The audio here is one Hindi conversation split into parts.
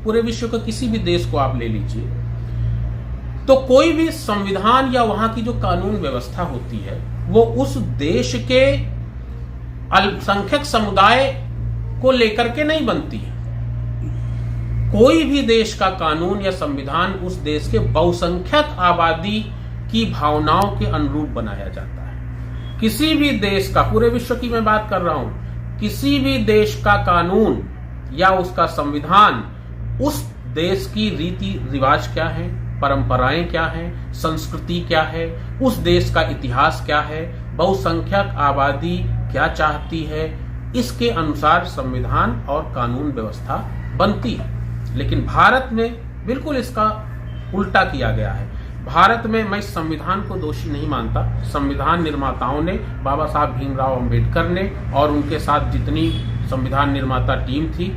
पूरे विश्व के किसी भी देश को आप ले लीजिए, तो कोई भी संविधान या वहां की जो कानून व्यवस्था होती है वो उस देश के अल्पसंख्यक समुदाय को लेकर के नहीं बनती है। कोई भी देश का कानून या संविधान उस देश के बहुसंख्यक आबादी की भावनाओं के अनुरूप बनाया जाता है। किसी भी देश का, पूरे विश्व की मैं बात कर रहा हूं, किसी भी देश का कानून या उसका संविधान उस देश की रीति रिवाज क्या है, परंपराएं क्या हैं, संस्कृति क्या है, उस देश का इतिहास क्या है, बहुसंख्यक आबादी क्या चाहती है, इसके अनुसार संविधान और कानून व्यवस्था बनती है। लेकिन भारत में बिल्कुल इसका उल्टा किया गया है। भारत में मैं संविधान को दोषी नहीं मानता। संविधान निर्माताओं ने, बाबा साहब भीमराव अंबेडकर ने और उनके साथ जितनी संविधान निर्माता टीम थी,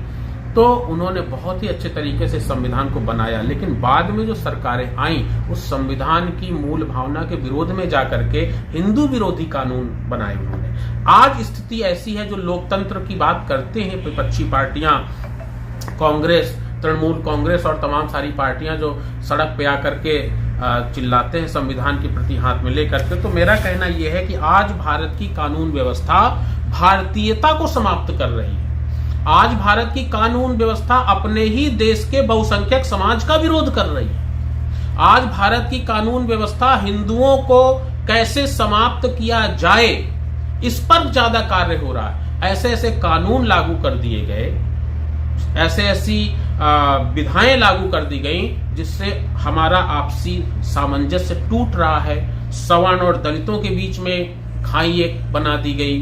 तो उन्होंने बहुत ही अच्छे तरीके से संविधान को बनाया। लेकिन बाद में जो सरकारें आईं, उस संविधान की मूल भावना के विरोध में जाकर के हिंदू विरोधी कानून बनाए उन्होंने। आज स्थिति ऐसी है, जो लोकतंत्र की बात करते हैं विपक्षी पार्टियां, कांग्रेस, तृणमूल कांग्रेस और तमाम सारी पार्टियां जो सड़क पे आकर के चिल्लाते हैं संविधान के प्रति हाथ में लेकर के, तो मेरा कहना यह है कि आज भारत की कानून व्यवस्था भारतीयता को समाप्त कर रही है। आज भारत की कानून व्यवस्था अपने ही देश के बहुसंख्यक समाज का विरोध कर रही है। आज भारत की कानून व्यवस्था हिंदुओं को कैसे समाप्त किया जाए, इस पर ज्यादा कार्य हो रहा है। ऐसे ऐसे कानून लागू कर दिए गए, ऐसी विधाएं लागू कर दी गई जिससे हमारा आपसी सामंजस्य टूट रहा है। सवर्ण और दलितों के बीच में खाई एक बना दी गई,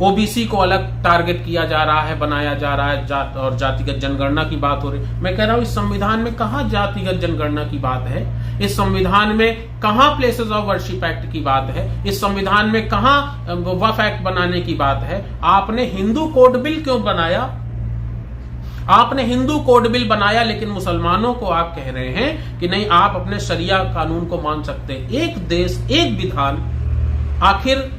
ओबीसी को अलग टारगेट किया जा रहा है, बनाया जा रहा है, जात और जातिगत जनगणना की बात हो रही है। मैं कह रहा हूं इस संविधान में कहां जातिगत जनगणना की बात है? इस संविधान में कहां प्लेसेस ऑफ वर्शिप एक्ट की बात है? इस संविधान में कहां वक्फ एक्ट बनाने की बात है? आपने हिंदू कोड बिल क्यों बनाया? आपने हिंदू कोड बिल बनाया, लेकिन मुसलमानों को आप कह रहे हैं कि नहीं, आप अपने शरिया कानून को मान सकते हैं। एक देश एक विधान आखिर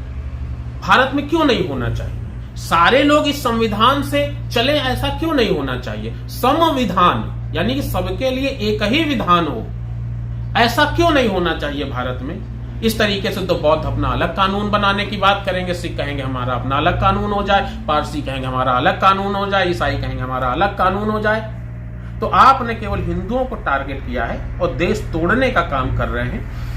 भारत में क्यों नहीं होना चाहिए? सारे लोग इस संविधान से चले, ऐसा क्यों नहीं होना चाहिए? समविधान, यानी कि सबके लिए एक ही विधान हो, ऐसा क्यों नहीं होना चाहिए भारत में? इस तरीके से तो बौद्ध अपना अलग कानून बनाने की बात करेंगे, सिख कहेंगे हमारा अपना अलग कानून हो जाए, पारसी कहेंगे हमारा अलग कानून हो जाए, ईसाई कहेंगे हमारा अलग कानून हो जाए। तो आपने केवल हिंदुओं को टारगेट किया है और देश तोड़ने का काम कर रहे हैं।